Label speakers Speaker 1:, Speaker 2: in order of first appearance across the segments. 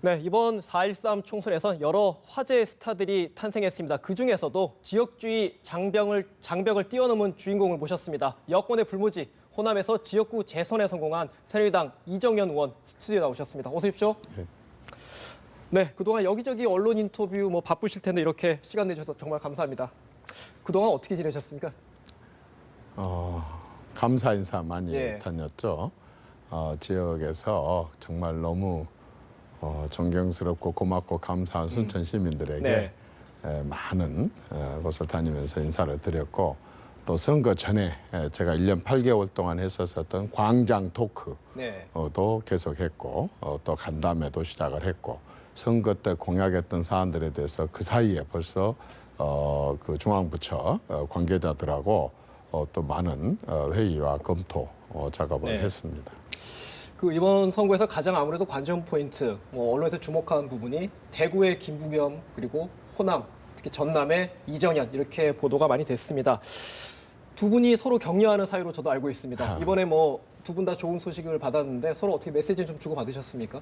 Speaker 1: 네, 이번 4.13 총선에서 여러 화제의 스타들이 탄생했습니다. 그중에서도 지역주의 장벽을 뛰어넘은 주인공을 모셨습니다. 여권의 불모지, 호남에서 지역구 재선에 성공한 새누리당 이정현 의원 스튜디오에 나오셨습니다. 어서 오십시오. 네, 그동안 여기저기 언론 인터뷰 바쁘실 텐데 이렇게 시간 내주셔서 정말 감사합니다. 그동안 어떻게 지내셨습니까?
Speaker 2: 감사 인사 많이
Speaker 1: 예.
Speaker 2: 다녔죠. 지역에서 정말 너무 존경스럽고 고맙고 감사한 순천 시민들에게
Speaker 1: 네.
Speaker 2: 많은 곳을 다니면서 인사를 드렸고, 또 선거 전에 제가 1년 8개월 동안 했었던 광장 토크도
Speaker 1: 네.
Speaker 2: 계속했고, 또 간담회도 시작을 했고, 선거 때 공약했던 사안들에 대해서 그 사이에 벌써 그 중앙부처 관계자들하고 또 많은 회의와 검토 작업을
Speaker 1: 네.
Speaker 2: 했습니다.
Speaker 1: 이번 선거에서 가장 아무래도 관전 포인트, 언론에서 주목한 부분이 대구의 김부겸, 그리고 호남, 특히 전남의 이정현 이렇게 보도가 많이 됐습니다. 두 분이 서로 격려하는 사이로 저도 알고 있습니다. 이번에 두 분 다 좋은 소식을 받았는데 서로 어떻게 메시지 좀 주고 받으셨습니까?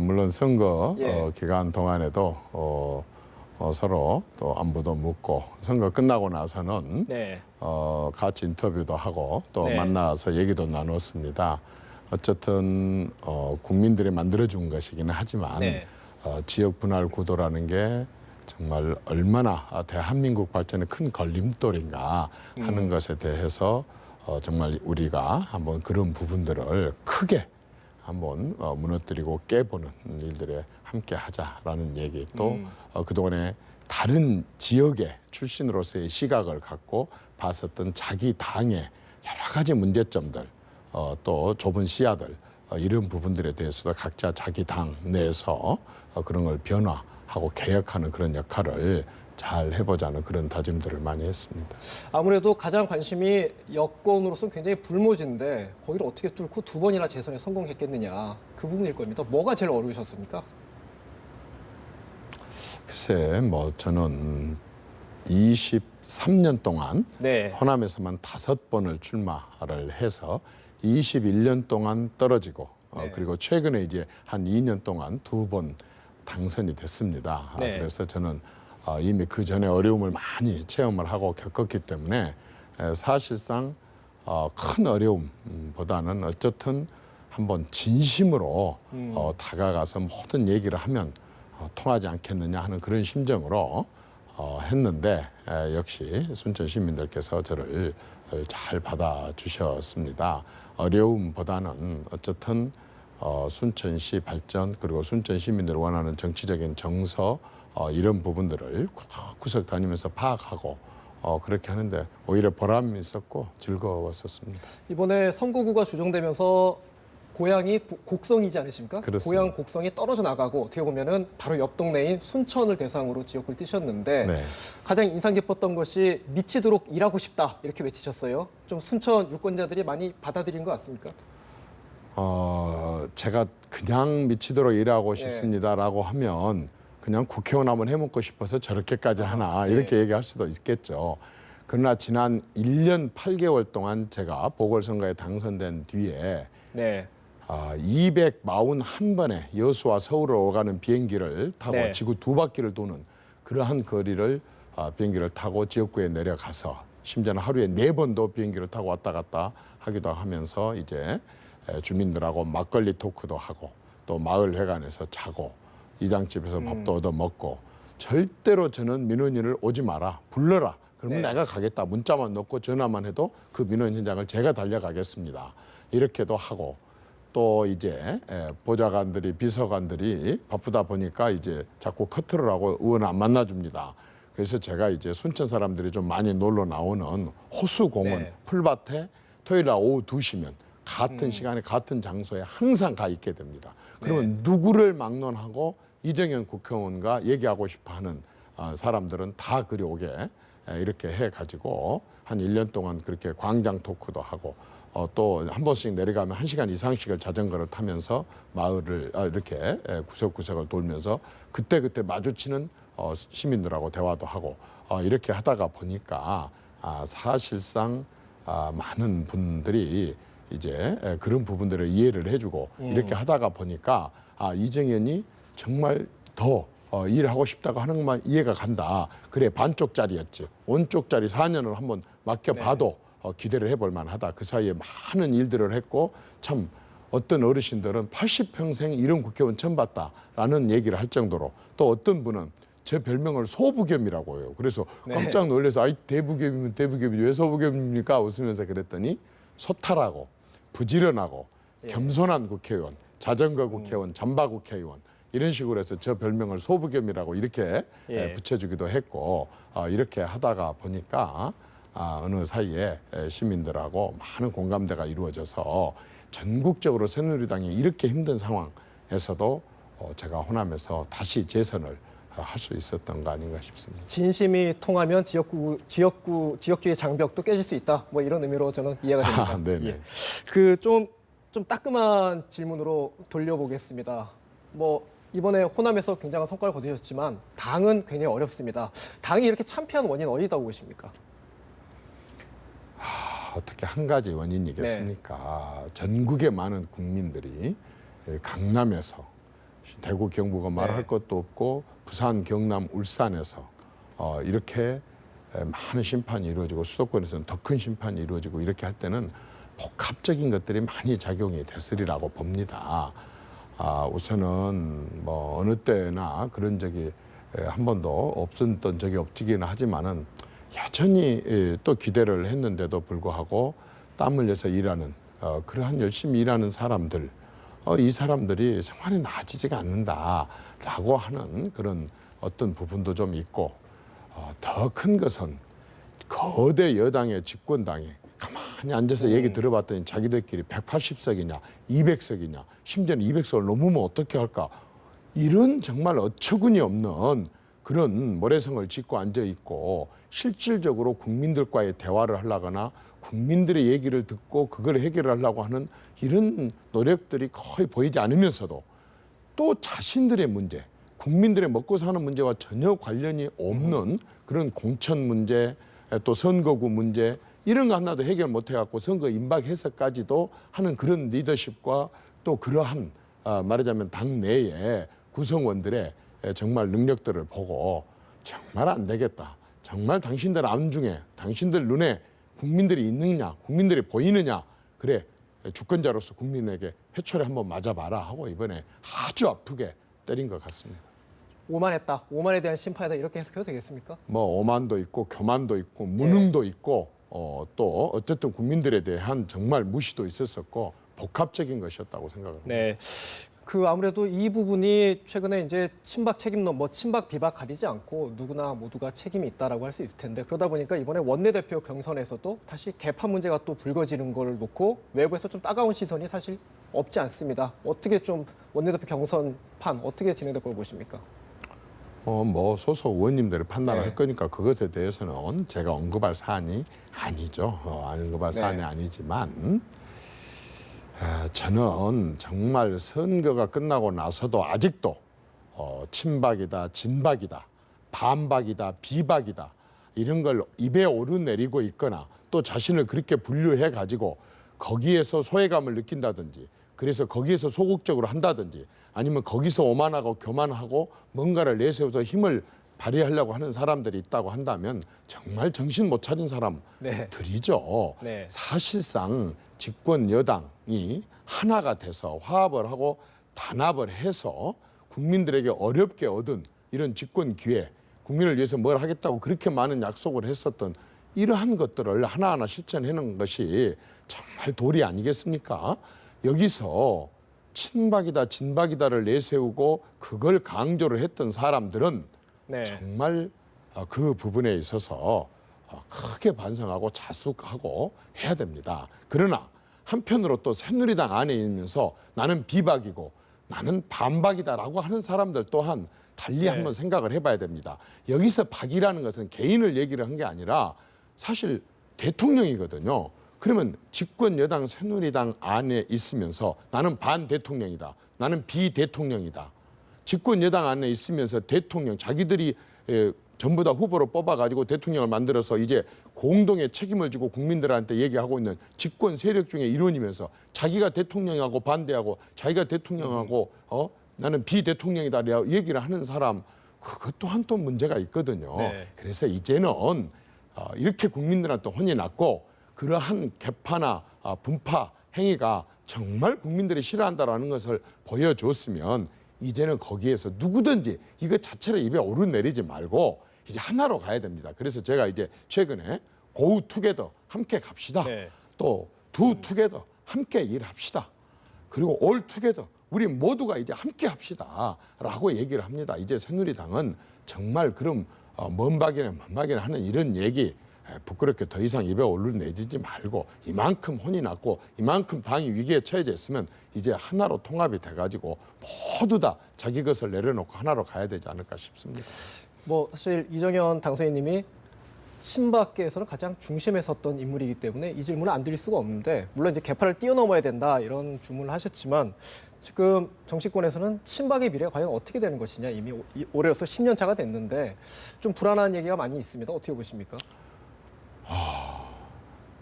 Speaker 2: 물론 선거
Speaker 1: 예.
Speaker 2: 기간 동안에도 서로 또 안부도 묻고, 선거 끝나고 나서는
Speaker 1: 네.
Speaker 2: 같이 인터뷰도 하고 또
Speaker 1: 네.
Speaker 2: 만나서 얘기도 나눴습니다. 어쨌든 국민들이 만들어준 것이기는 하지만
Speaker 1: 네.
Speaker 2: 지역 분할 구도라는 게 정말 얼마나 대한민국 발전에 큰 걸림돌인가 하는 것에 대해서 정말 우리가 한번 그런 부분들을 크게 한번 무너뜨리고 깨보는 일들에 함께 하자라는 얘기, 또 그동안에 다른 지역의 출신으로서의 시각을 갖고 봤었던 자기 당의 여러 가지 문제점들, 또 좁은 시야들, 이런 부분들에 대해서도 각자 자기 당 내에서 그런 걸 변화하고 개혁하는 그런 역할을 잘 해보자는 그런 다짐들을 많이 했습니다.
Speaker 1: 아무래도 가장 관심이 여권으로서 굉장히 불모지인데 거기를 어떻게 뚫고 두 번이나 재선에 성공했겠느냐, 그 부분일 겁니다. 뭐가 제일 어려우셨습니까?
Speaker 2: 글쎄, 저는 23년 동안
Speaker 1: 네.
Speaker 2: 호남에서만 5번을 출마를 해서 21년 동안 떨어지고,
Speaker 1: 네.
Speaker 2: 그리고 최근에 이제 한 2년 동안 2번 당선이 됐습니다.
Speaker 1: 네.
Speaker 2: 그래서 저는 이미 그 전에 어려움을 많이 체험을 하고 겪었기 때문에 사실상 큰 어려움보다는 어쨌든 한번 진심으로 다가가서 모든 얘기를 하면 통하지 않겠느냐 하는 그런 심정으로 했는데, 역시 순천 시민들께서 저를 잘 받아주셨습니다. 어려움보다는 어쨌든 순천시 발전, 그리고 순천 시민들이 원하는 정치적인 정서, 이런 부분들을 구석구석 다니면서 파악하고 그렇게 하는데 오히려 보람이 있었고 즐거웠었습니다.
Speaker 1: 이번에 선거구가 조정되면서 고향이 곡성이지 않으십니까?
Speaker 2: 그렇습니다.
Speaker 1: 고향 곡성이 떨어져 나가고 어떻게 보면은 바로 옆 동네인 순천을 대상으로 지역구를 띄셨는데,
Speaker 2: 네.
Speaker 1: 가장 인상 깊었던 것이 미치도록 일하고 싶다 이렇게 외치셨어요. 좀 순천 유권자들이 많이 받아들인 것 같습니까?
Speaker 2: 제가 그냥 미치도록 일하고
Speaker 1: 예.
Speaker 2: 싶습니다라고 하면 그냥 국회의원 한번 해먹고 싶어서 저렇게까지 하나 이렇게 얘기할 수도 있겠죠. 그러나 지난 1년 8개월 동안 제가 보궐선거에 당선된 뒤에
Speaker 1: 네.
Speaker 2: 241번의 여수와 서울을 오가는 비행기를 타고
Speaker 1: 네.
Speaker 2: 지구 2바퀴를 도는 그러한 거리를 비행기를 타고 지역구에 내려가서, 심지어는 하루에 4번도 비행기를 타고 왔다 갔다 하기도 하면서 이제 주민들하고 막걸리 토크도 하고, 또 마을 회관에서 자고, 이장집에서 밥도 얻어 먹고, 절대로 저는 민원인을 오지 마라, 불러라, 그러면
Speaker 1: 네.
Speaker 2: 내가 가겠다, 문자만 넣고 전화만 해도 그 민원 현장을 제가 달려가겠습니다, 이렇게도 하고, 또 이제 보좌관들이, 비서관들이 바쁘다 보니까 이제 자꾸 커트를 하고 의원 안 만나줍니다. 그래서 제가 이제 순천 사람들이 좀 많이 놀러 나오는 호수공원
Speaker 1: 네.
Speaker 2: 풀밭에 토요일 날 오후 2시면 같은 시간에 같은 장소에 항상 가 있게 됩니다. 그러면 누구를 막론하고 이정현 국회의원과 얘기하고 싶어하는 사람들은 다 그리 오게 이렇게 해가지고 한 1년 동안 그렇게 광장 토크도 하고, 또 한 번씩 내려가면 1시간 이상씩을 자전거를 타면서 마을을 이렇게 구석구석을 돌면서 그때그때 마주치는 시민들하고 대화도 하고, 이렇게 하다가 보니까 사실상 많은 분들이 이제 그런 부분들을 이해를 해주고 이렇게 하다가 보니까 이정현이 정말 더 일하고 싶다고 하는 것만 이해가 간다. 그래 반쪽짜리였지. 온쪽짜리 4년을 한번 맡겨봐도 기대를 해볼 만하다. 그 사이에 많은 일들을 했고 참 어떤 어르신들은 80평생 이런 국회의원 처음 봤다라는 얘기를 할 정도로 또 어떤 분은 제 별명을 소부겸이라고 해요. 그래서 깜짝 놀라서 아이 대부겸이면 대부겸이지 왜 소부겸입니까? 웃으면서 그랬더니 소탈하고 부지런하고 겸손한 국회의원, 자전거 국회의원, 잠바 국회의원 이런 식으로 해서 저 별명을 소부겸이라고 이렇게 붙여주기도 했고 이렇게 하다가 보니까 어느 사이에 시민들하고 많은 공감대가 이루어져서 전국적으로 새누리당이 이렇게 힘든 상황에서도 제가 호남에서 다시 재선을 할 수 있었던 거 아닌가 싶습니다.
Speaker 1: 진심이 통하면 지역주의 장벽도 깨질 수 있다. 뭐 이런 의미로 저는 이해가 됩니다.
Speaker 2: 네네.
Speaker 1: 좀 따끔한 질문으로 돌려보겠습니다. 뭐 이번에 호남에서 굉장한 성과를 거두셨지만 당은 굉장히 어렵습니다. 당이 이렇게 참패한 원인 어디다고 보십니까?
Speaker 2: 어떻게 한 가지 원인이겠습니까? 전국의 많은 국민들이 강남에서 대구, 경북은 말할 것도 없고 부산, 경남, 울산에서 이렇게 많은 심판이 이루어지고 수도권에서는 더 큰 심판이 이루어지고 이렇게 할 때는 복합적인 것들이 많이 작용이 됐으리라고 봅니다. 우선은 뭐 어느 때나 그런 적이 한 번도 없었던 적이 없기는 하지만은 여전히 또 기대를 했는데도 불구하고 땀 흘려서 일하는 그러한 열심히 일하는 사람들 이 사람들이 생활이 나아지지가 않는다라고 하는 그런 어떤 부분도 좀 있고 더 큰 것은 거대 여당의 집권당이 가만히 앉아서 얘기 들어봤더니 자기들끼리 180석이냐 200석이냐 심지어는 200석을 넘으면 어떻게 할까 이런 정말 어처구니 없는 그런 모래성을 짓고 앉아 있고 실질적으로 국민들과의 대화를 하려거나 국민들의 얘기를 듣고 그걸 해결하려고 하는 이런 노력들이 거의 보이지 않으면서도 또 자신들의 문제, 국민들의 먹고 사는 문제와 전혀 관련이 없는 그런 공천 문제, 또 선거구 문제 이런 거 하나도 해결 못 해갖고 선거 임박해서까지도 하는 그런 리더십과 또 그러한 말하자면 당 내의 구성원들의 정말 능력들을 보고 정말 안 되겠다. 정말 당신들 안중에 당신들 눈에 국민들이 있느냐 국민들이 보이느냐 그래 주권자로서 국민에게 회초리 한번 맞아봐라 하고 이번에 아주 아프게 때린 것 같습니다.
Speaker 1: 오만했다. 오만에 대한 심판이다. 이렇게 해석해도 되겠습니까?
Speaker 2: 뭐 오만도 있고 교만도 있고 무능도 있고 또 어쨌든 국민들에 대한 정말 무시도 있었었고 복합적인 것이었다고 생각합니다.
Speaker 1: 네. 아무래도 이 부분이 최근에 이제 친박 책임론, 뭐 친박 비박 가리지 않고 누구나 모두가 책임이 있다라고 할 수 있을 텐데 그러다 보니까 이번에 원내대표 경선에서도 다시 개파 문제가 또 불거지는 걸 놓고 외부에서 좀 따가운 시선이 사실 없지 않습니다. 어떻게 좀 원내대표 경선판 어떻게 진행될 걸 보십니까?
Speaker 2: 뭐 소속 의원님들이 판단을 할 거니까 그것에 대해서는 제가 언급할 사안이 아니죠. 언급할 사안이 아니지만 저는 정말 선거가 끝나고 나서도 아직도 친박이다, 진박이다, 반박이다, 비박이다 이런 걸 입에 오르내리고 있거나 또 자신을 그렇게 분류해 가지고 거기에서 소외감을 느낀다든지 그래서 거기에서 소극적으로 한다든지 아니면 거기서 오만하고 교만하고 뭔가를 내세워서 힘을 발휘하려고 하는 사람들이 있다고 한다면 정말 정신 못 차린 사람들이죠.
Speaker 1: 네.
Speaker 2: 사실상 집권 여당이 하나가 돼서 화합을 하고 단합을 해서 국민들에게 어렵게 얻은 이런 집권 기회, 국민을 위해서 뭘 하겠다고 그렇게 많은 약속을 했었던 이러한 것들을 하나하나 실천해낸 것이 정말 도리 아니겠습니까? 여기서 친박이다 진박이다를 내세우고 그걸 강조를 했던 사람들은 정말 그 부분에 있어서 크게 반성하고 자숙하고 해야 됩니다. 그러나 한편으로 또 새누리당 안에 있으면서 나는 비박이고 나는 반박이다라고 하는 사람들 또한 달리 한번 생각을 해봐야 됩니다. 여기서 박이라는 것은 개인을 얘기를 한 게 아니라 사실 대통령이거든요. 그러면 집권 여당 새누리당 안에 있으면서 나는 반대통령이다. 나는 비대통령이다. 집권 여당 안에 있으면서 대통령 자기들이 전부 다 후보로 뽑아가지고 대통령을 만들어서 이제 공동의 책임을 지고 국민들한테 얘기하고 있는 집권 세력 중에 일원이면서 자기가 대통령하고 반대하고 자기가 대통령하고 나는 비대통령이다 얘기를 하는 사람 그것 또한 또 문제가 있거든요.
Speaker 1: 네.
Speaker 2: 그래서 이제는 이렇게 국민들한테 혼이 났고 그러한 개파나 분파 행위가 정말 국민들이 싫어한다라는 것을 보여줬으면 이제는 거기에서 누구든지 이거 자체를 입에 오르내리지 말고 이제 하나로 가야 됩니다. 그래서 제가 이제 최근에 고우 투게더 함께 갑시다.
Speaker 1: 네.
Speaker 2: 또 두 투게더 함께 일합시다. 그리고 올 투게더 우리 모두가 이제 함께 합시다라고 얘기를 합니다. 이제 새누리당은 정말 그럼 먼 박이네 하는 이런 얘기 부끄럽게 더 이상 입에 오르내리지 말고 이만큼 혼이 났고 이만큼 당이 위기에 처해져 있으면 이제 하나로 통합이 돼가지고 모두 다 자기 것을 내려놓고 하나로 가야 되지 않을까 싶습니다.
Speaker 1: 뭐 사실 이정현 당선인님이 친박계에서는 가장 중심에 섰던 인물이기 때문에 이 질문을 안 드릴 수가 없는데 물론 이제 개파를 뛰어넘어야 된다 이런 주문을 하셨지만 지금 정치권에서는 친박의 미래가 과연 어떻게 되는 것이냐 이미 올해로서 10년 차가 됐는데 좀 불안한 얘기가 많이 있습니다. 어떻게 보십니까?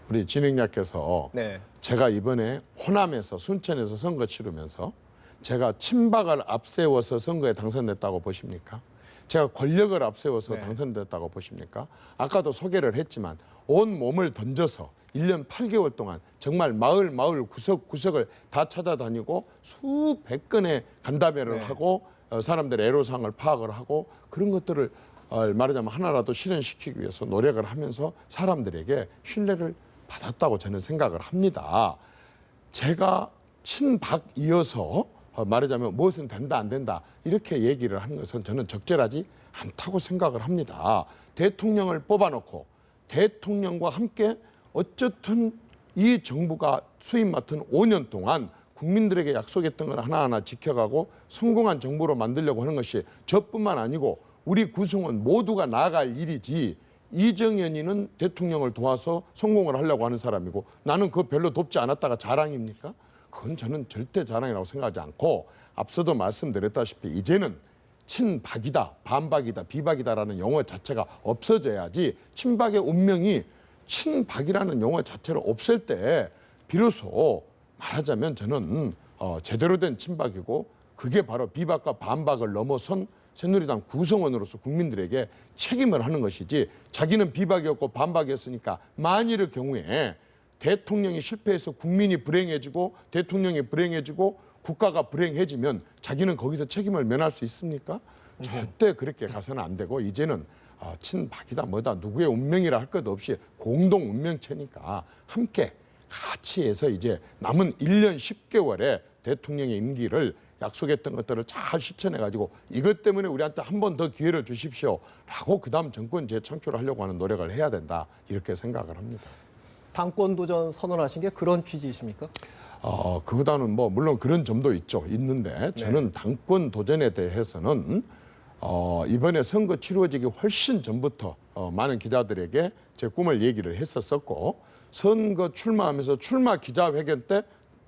Speaker 2: 우리 진행자께서
Speaker 1: 네.
Speaker 2: 제가 이번에 호남에서 순천에서 선거 치르면서 제가 친박을 앞세워서 선거에 당선됐다고 보십니까? 제가 권력을 앞세워서
Speaker 1: 네.
Speaker 2: 당선됐다고 보십니까? 아까도 소개를 했지만 온 몸을 던져서 1년 8개월 동안 정말 마을 구석구석을 다 찾아다니고 수백 건의 간담회를
Speaker 1: 네.
Speaker 2: 하고 사람들의 애로사항을 파악을 하고 그런 것들을 말하자면 하나라도 실현시키기 위해서 노력을 하면서 사람들에게 신뢰를 받았다고 저는 생각을 합니다. 제가 친박이어서 말하자면 무엇은 된다 안 된다 이렇게 얘기를 하는 것은 저는 적절하지 않다고 생각을 합니다. 대통령을 뽑아놓고 대통령과 함께 어쨌든 이 정부가 수임 맡은 5년 동안 국민들에게 약속했던 걸 하나하나 지켜가고 성공한 정부로 만들려고 하는 것이 저뿐만 아니고 우리 구성원 모두가 나아갈 일이지 이정현이는 대통령을 도와서 성공을 하려고 하는 사람이고 나는 그거 별로 돕지 않았다가 자랑입니까? 그건 저는 절대 자랑이라고 생각하지 않고 앞서도 말씀드렸다시피 이제는 친박이다, 반박이다, 비박이다라는 용어 자체가 없어져야지 친박의 운명이 친박이라는 용어 자체를 없앨 때 비로소 말하자면 저는 제대로 된 친박이고 그게 바로 비박과 반박을 넘어선 새누리당 구성원으로서 국민들에게 책임을 하는 것이지 자기는 비박이었고 반박이었으니까 만일의 경우에 대통령이 실패해서 국민이 불행해지고 대통령이 불행해지고 국가가 불행해지면 자기는 거기서 책임을 면할 수 있습니까? 절대 그렇게 가서는 안 되고 이제는 친박이다 뭐다 누구의 운명이라 할 것 없이 공동 운명체니까 함께 같이 해서 이제 남은 1년 10개월의 대통령의 임기를 약속했던 것들을 잘 실천해가지고 이것 때문에 우리한테 한 번 더 기회를 주십시오라고 그다음 정권 재창출을 하려고 하는 노력을 해야 된다 이렇게 생각을 합니다.
Speaker 1: 당권 도전 선언하신 게 그런 취지이십니까?
Speaker 2: 그보다는 뭐 물론 그런 점도 있는데 저는 당권 도전에 대해서는 이번에 선거 치루어지기 훨씬 전부터 많은 기자들에게 제 꿈을 얘기를 했었고 선거 출마하면서 출마 기자회견 때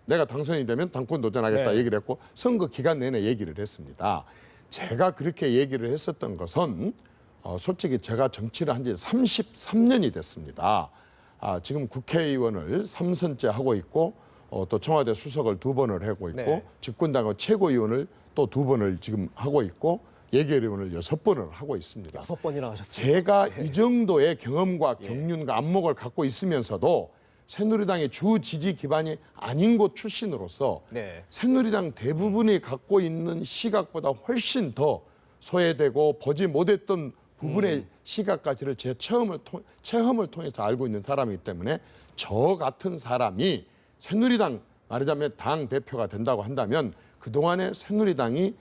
Speaker 2: 내가 당선이 되면 당권 도전하겠다
Speaker 1: 네.
Speaker 2: 얘기를 했고 선거 기간 내내 얘기를 했습니다. 제가 그렇게 얘기를 했었던 것은 솔직히 제가 정치를 한 지 33년이 됐습니다. 지금 국회의원을 3선째 하고 있고 또 청와대 수석을 2번을 하고 있고
Speaker 1: 네.
Speaker 2: 집권당의 최고위원을 또 2번을 지금 하고 있고 예결위원을 6번을 하고 있습니다.
Speaker 1: 6번이나 하셨어요.
Speaker 2: 제가 이 정도의 경험과 경륜과 안목을 갖고 있으면서도 새누리당의 주 지지 기반이 아닌 곳 출신으로서
Speaker 1: 네.
Speaker 2: 새누리당 대부분이 갖고 있는 시각보다 훨씬 더 소외되고 보지 못했던 부분의 시각까지를 제 체험을 통해서 알고 있는 사람이기 때문에 저 같은 사람이 새누리당 말하자면 당 대표가 된다고 한다면 그동안에 새누리당이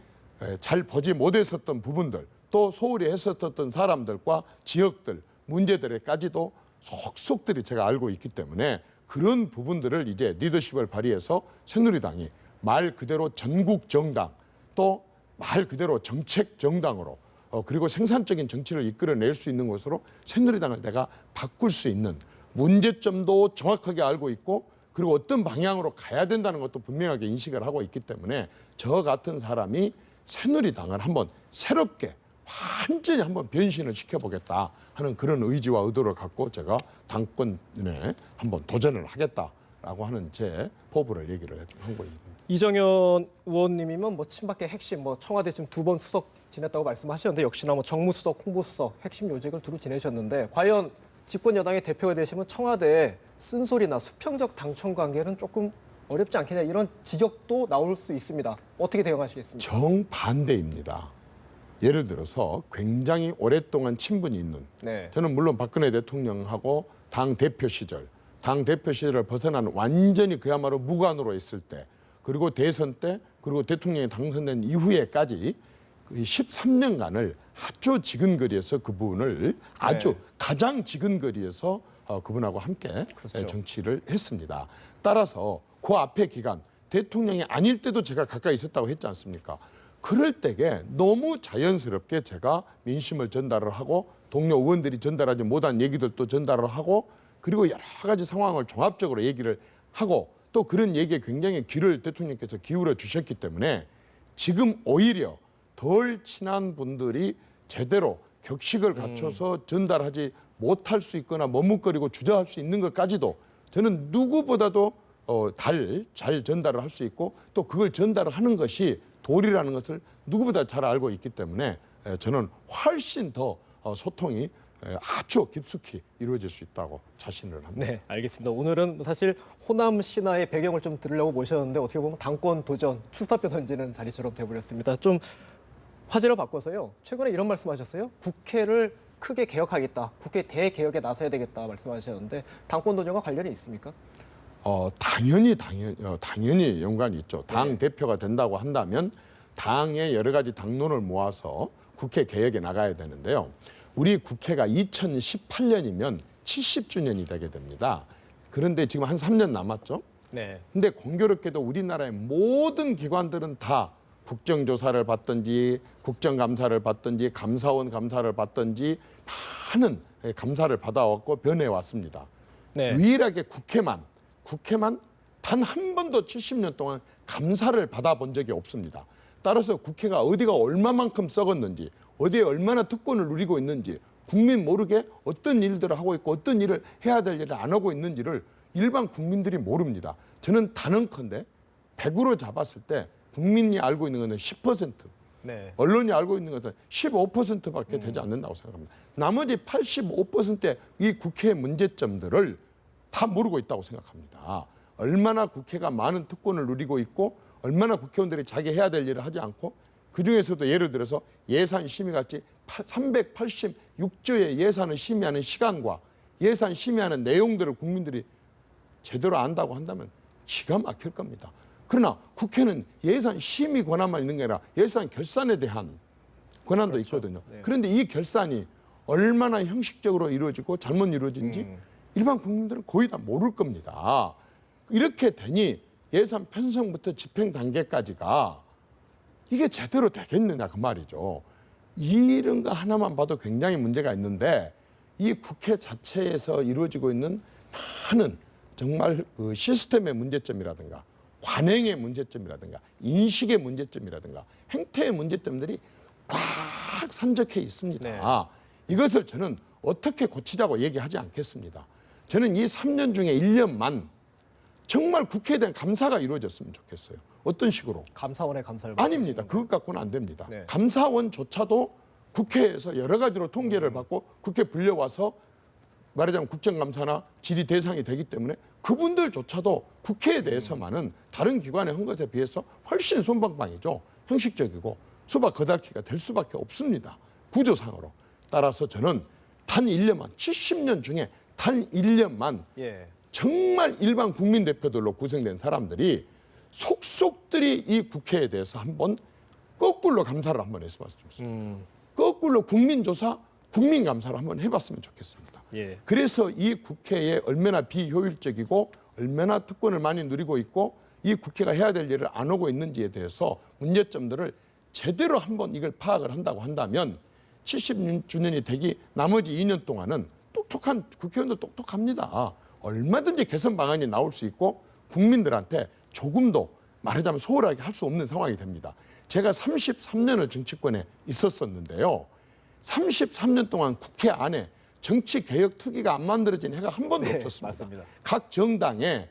Speaker 2: 잘 보지 못했었던 부분들 또 소홀히 했었던 사람들과 지역들 문제들에까지도 속속들이 제가 알고 있기 때문에 그런 부분들을 이제 리더십을 발휘해서 새누리당이 말 그대로 전국 정당 또 말 그대로 정책 정당으로 그리고 생산적인 정치를 이끌어낼 수 있는 것으로 새누리당을 내가 바꿀 수 있는 문제점도 정확하게 알고 있고 그리고 어떤 방향으로 가야 된다는 것도 분명하게 인식을 하고 있기 때문에 저 같은 사람이 새누리당을 한번 새롭게 완전히 한번 변신을 시켜보겠다 하는 그런 의지와 의도를 갖고 제가 당권에 한번 도전을 하겠다라고 하는 제 포부를 얘기를 한 거입니다.
Speaker 1: 이정현 의원님이면 뭐 친박계 핵심, 뭐 청와대 지금 2번 수석 지냈다고 말씀하셨는데 역시나 뭐 정무수석, 홍보수석 핵심 요직을 두루 지내셨는데 과연 집권 여당의 대표가 되시면 청와대의 쓴소리나 수평적 당청 관계는 조금 어렵지 않겠냐 이런 지적도 나올 수 있습니다. 어떻게 대응하시겠습니까?
Speaker 2: 정반대입니다. 예를 들어서 굉장히 오랫동안 친분이 있는
Speaker 1: 네.
Speaker 2: 저는 물론 박근혜 대통령하고 당 대표 시절을 벗어난 완전히 그야말로 무관으로 있을 때 그리고 대선 때 그리고 대통령이 당선된 이후에까지 13년간을 아주 지근거리에서 그분을 아주 가장 지근거리에서 그분하고 함께
Speaker 1: 그렇죠.
Speaker 2: 정치를 했습니다. 따라서 그 앞에 기간 대통령이 아닐 때도 제가 가까이 있었다고 했지 않습니까? 그럴 때에 너무 자연스럽게 제가 민심을 전달을 하고 동료 의원들이 전달하지 못한 얘기들도 전달을 하고 그리고 여러 가지 상황을 종합적으로 얘기를 하고 또 그런 얘기에 굉장히 귀를 대통령께서 기울여 주셨기 때문에 지금 오히려 덜 친한 분들이 제대로 격식을 갖춰서 전달하지 못할 수 있거나 머뭇거리고 주저할 수 있는 것까지도 저는 누구보다도 잘 전달을 할 수 있고 또 그걸 전달을 하는 것이 도리라는 것을 누구보다 잘 알고 있기 때문에 저는 훨씬 더 소통이 아주 깊숙이 이루어질 수 있다고 자신을 합니다.
Speaker 1: 네, 알겠습니다. 오늘은 사실 호남 신화의 배경을 좀 들으려고 모셨는데 어떻게 보면 당권 도전, 출사표 던지는 자리처럼 돼버렸습니다. 좀 화제를 바꿔서요. 최근에 이런 말씀하셨어요. 국회를 크게 개혁하겠다. 국회 대개혁에 나서야 되겠다 말씀하셨는데 당권 도전과 관련이 있습니까?
Speaker 2: 당연히 연관이 있죠. 당 대표가 된다고 한다면 당의 여러 가지 당론을 모아서 국회 개혁에 나가야 되는데요. 우리 국회가 2018년이면 70주년이 되게 됩니다. 그런데 지금 한 3년 남았죠.
Speaker 1: 네.
Speaker 2: 근데 공교롭게도 우리나라의 모든 기관들은 다 국정조사를 받든지 국정감사를 받든지 감사원 감사를 받든지 많은 감사를 받아왔고 변해왔습니다.
Speaker 1: 네.
Speaker 2: 유일하게 국회만 단 한 번도 70년 동안 감사를 받아본 적이 없습니다. 따라서 국회가 어디가 얼마만큼 썩었는지 어디에 얼마나 특권을 누리고 있는지 국민 모르게 어떤 일들을 하고 있고 어떤 일을 해야 될 일을 안 하고 있는지를 일반 국민들이 모릅니다. 저는 단언컨대 100으로 잡았을 때 국민이 알고 있는 것은 10%,
Speaker 1: 네.
Speaker 2: 언론이 알고 있는 것은 15%밖에 되지 않는다고 생각합니다. 나머지 85%의 이 국회의 문제점들을 다 모르고 있다고 생각합니다. 얼마나 국회가 많은 특권을 누리고 있고 얼마나 국회의원들이 자기 해야 될 일을 하지 않고 그중에서도 예를 들어서 예산 심의같이 386조의 예산을 심의하는 시간과 예산 심의하는 내용들을 국민들이 제대로 안다고 한다면 기가 막힐 겁니다. 그러나 국회는 예산 심의 권한만 있는 게 아니라 예산 결산에 대한 권한도
Speaker 1: 그렇죠.
Speaker 2: 있거든요.
Speaker 1: 네.
Speaker 2: 그런데 이 결산이 얼마나 형식적으로 이루어지고 잘못 이루어진지 일반 국민들은 거의 다 모를 겁니다. 이렇게 되니 예산 편성부터 집행 단계까지가 이게 제대로 되겠느냐 그 말이죠. 이런 거 하나만 봐도 굉장히 문제가 있는데 이 국회 자체에서 이루어지고 있는 많은 정말 그 시스템의 문제점이라든가 관행의 문제점이라든가 인식의 문제점이라든가 행태의 문제점들이 꽉 산적해 있습니다.
Speaker 1: 네.
Speaker 2: 이것을 저는 어떻게 고치자고 얘기하지 않겠습니다. 저는 이 3년 중에 1년만 정말 국회에 대한 감사가 이루어졌으면 좋겠어요. 어떤 식으로?
Speaker 1: 감사원의 감사를
Speaker 2: 아닙니다. 그것 갖고는 안 됩니다.
Speaker 1: 네.
Speaker 2: 감사원조차도 국회에서 여러 가지로 통계를 받고 국회 불려와서 말하자면 국정감사나 질의 대상이 되기 때문에 그분들조차도 국회에 대해서만은 다른 기관의 한 것에 비해서 훨씬 솜방망이죠. 형식적이고 수박 거달기가 될 수밖에 없습니다. 구조상으로. 따라서 저는 단 1년만 70년 중에 단 1년만
Speaker 1: 예.
Speaker 2: 정말 일반 국민 대표들로 구성된 사람들이 속속들이 이 국회에 대해서 한번 거꾸로 감사를 한번 했으면 좋겠습니다. 거꾸로 국민조사, 국민감사를 한번 해봤으면 좋겠습니다.
Speaker 1: 예.
Speaker 2: 그래서 이 국회에 얼마나 비효율적이고 얼마나 특권을 많이 누리고 있고 이 국회가 해야 될 일을 안 하고 있는지에 대해서 문제점들을 제대로 한번 이걸 파악을 한다고 한다면 70주년이 되기 나머지 2년 동안은 똑똑한 국회의원도 똑똑합니다. 얼마든지 개선 방안이 나올 수 있고 국민들한테 조금도 말하자면 소홀하게 할 수 없는 상황이 됩니다. 제가 33년을 정치권에 있었었는데요. 33년 동안 국회 안에 정치개혁 특위가 안 만들어진 해가 한 번도
Speaker 1: 네,
Speaker 2: 없었습니다.
Speaker 1: 맞습니다.
Speaker 2: 각 정당에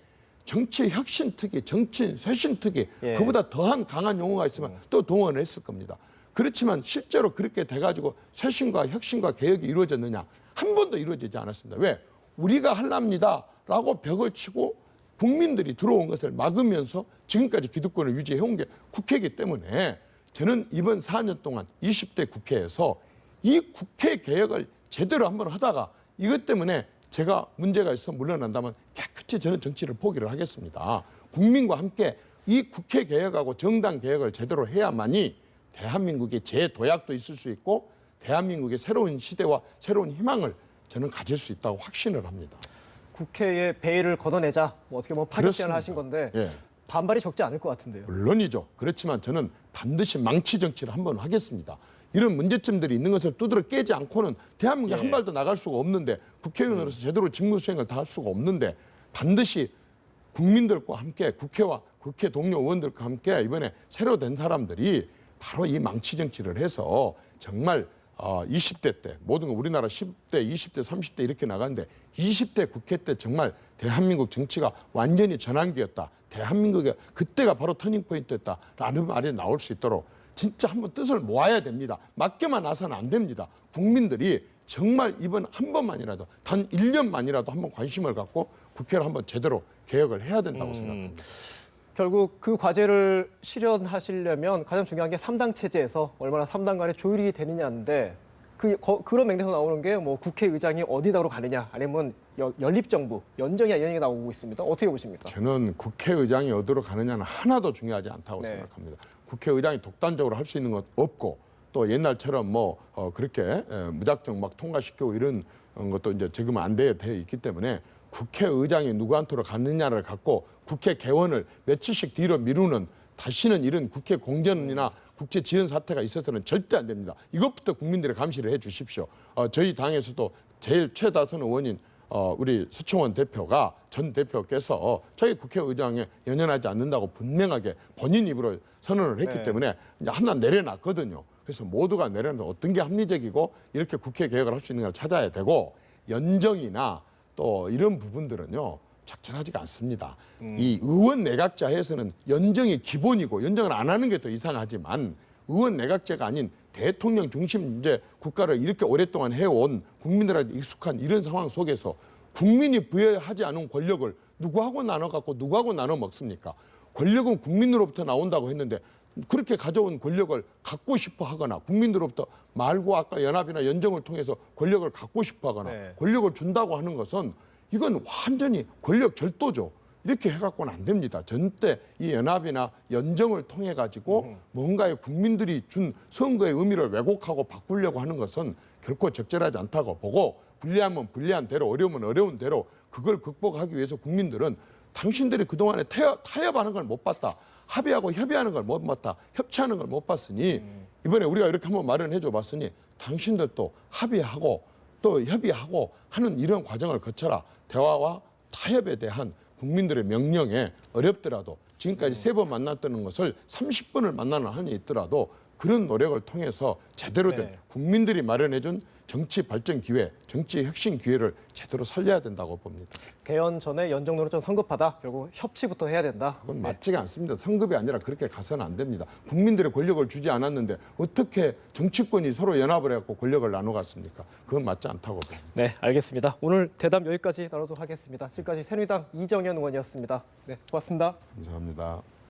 Speaker 2: 정치 혁신 특위, 정치 쇄신 특위,
Speaker 1: 예.
Speaker 2: 그보다 더한 강한 용어가 있으면 또 동원을 했을 겁니다. 그렇지만 실제로 그렇게 돼가지고 쇄신과 혁신과 개혁이 이루어졌느냐? 한 번도 이루어지지 않았습니다. 왜? 우리가 하랍니다라고 벽을 치고 국민들이 들어온 것을 막으면서 지금까지 기득권을 유지해온 게 국회이기 때문에 저는 이번 4년 동안 20대 국회에서 이 국회 개혁을 제대로 한번 하다가 이것 때문에 제가 문제가 있어 물러난다면 깨끗이 저는 정치를 포기를 하겠습니다. 국민과 함께 이 국회 개혁하고 정당 개혁을 제대로 해야만이 대한민국의 재도약도 있을 수 있고 대한민국의 새로운 시대와 새로운 희망을 저는 가질 수 있다고 확신을 합니다.
Speaker 1: 국회에 베일을 걷어내자 뭐 어떻게 보면 파격 제안을 하신 건데
Speaker 2: 예.
Speaker 1: 반발이 적지 않을 것 같은데요.
Speaker 2: 물론이죠. 그렇지만 저는 반드시 망치 정치를 한번 하겠습니다. 이런 문제점들이 있는 것을 두드러 깨지 않고는 대한민국에
Speaker 1: 예.
Speaker 2: 한 발도 나갈 수가 없는데 국회의원으로서 제대로 직무 수행을 다 할 수가 없는데 반드시 국민들과 함께 국회와 국회 동료 의원들과 함께 이번에 새로 된 사람들이 바로 이 망치 정치를 해서 정말 20대 때 모든 거 우리나라 10대, 20대, 30대 이렇게 나가는데 20대 국회 때 정말 대한민국 정치가 완전히 전환기였다. 대한민국의 그때가 바로 터닝포인트였다라는 말이 나올 수 있도록 진짜 한번 뜻을 모아야 됩니다. 맡겨만 나서는 안 됩니다. 국민들이 정말 이번 한 번만이라도 단 1년만이라도 한번 관심을 갖고 국회를 한번 제대로 개혁을 해야 된다고 생각합니다.
Speaker 1: 결국 그 과제를 실현하시려면 가장 중요한 게 3당 체제에서 얼마나 3당 간의 조율이 되느냐인데 그런 맥락에서 나오는 게 뭐 국회의장이 어디다로 가느냐 아니면 연립정부, 연정이냐 이런 얘기가 나오고 있습니다. 어떻게 보십니까?
Speaker 2: 저는 국회의장이 어디로 가느냐는 하나도 중요하지 않다고
Speaker 1: 네.
Speaker 2: 생각합니다. 국회의장이 독단적으로 할 수 있는 것 없고 또 옛날처럼 그렇게 무작정 막 통과시키고 이런 것도 이제 지금은 안 되어 있기 때문에 국회의장이 누구한테로 가느냐를 갖고 국회 개원을 며칠씩 뒤로 미루는 다시는 이런 국회 공전이나 국회 지연 사태가 있어서는 절대 안 됩니다. 이것부터 국민들이 감시를 해 주십시오. 저희 당에서도 제일 최다선 의원인 우리 서청원 대표가 전 대표께서 저희 국회의장에 연연하지 않는다고 분명하게 본인 입으로 선언을 했기
Speaker 1: 네.
Speaker 2: 때문에 이제 하나 내려놨거든요. 그래서 모두가 내려놓는 어떤 게 합리적이고 이렇게 국회 개혁을 할 수 있는 걸 찾아야 되고 연정이나 또 이런 부분들은요. 적절하지가 않습니다. 이 의원 내각제에서는 연정이 기본이고 연정을 안 하는 게 더 이상하지만 의원 내각제가 아닌 대통령 중심 이제 국가를 이렇게 오랫동안 해온 국민들한테 익숙한 이런 상황 속에서 국민이 부여하지 않은 권력을 누구하고 나눠 갖고 누구하고 나눠 먹습니까? 권력은 국민으로부터 나온다고 했는데 그렇게 가져온 권력을 갖고 싶어 하거나 국민들로부터 말고 아까 연합이나 연정을 통해서 권력을 갖고 싶어 하거나
Speaker 1: 네.
Speaker 2: 권력을 준다고 하는 것은 이건 완전히 권력 절도죠. 이렇게 해갖고는 안 됩니다. 전때 이 연합이나 연정을 통해 가지고 뭔가의 국민들이 준 선거의 의미를 왜곡하고 바꾸려고 하는 것은 결코 적절하지 않다고 보고 불리하면 불리한 대로 어려우면 어려운 대로 그걸 극복하기 위해서 국민들은 당신들이 그동안에 타협하는 걸 못 봤다. 합의하고 협의하는 걸 못 봤다. 협치하는 걸 못 봤으니 이번에 우리가 이렇게 한번 말을 해줘 봤으니 당신들도 합의하고 또 협의하고 하는 이런 과정을 거쳐라. 대화와 타협에 대한 국민들의 명령에 어렵더라도 지금까지 3번 만났다는 것을 30번을 만나는 한이 있더라도 그런 노력을 통해서 제대로 된
Speaker 1: 네.
Speaker 2: 국민들이 마련해준 정치 발전 기회, 정치 혁신 기회를 제대로 살려야 된다고 봅니다.
Speaker 1: 개헌 전에 연정론은 좀 성급하다. 결국 협치부터 해야 된다.
Speaker 2: 그건 맞지가 않습니다. 성급이 아니라 그렇게 가서는 안 됩니다. 국민들의 권력을 주지 않았는데 어떻게 정치권이 서로 연합을 해갖고 권력을 나눠갔습니까? 그건 맞지 않다고 봅니다.
Speaker 1: 네, 알겠습니다. 오늘 대담 여기까지 나누도록 하겠습니다. 지금까지 새누리당 이정현 의원이었습니다. 네, 고맙습니다.
Speaker 2: 감사합니다.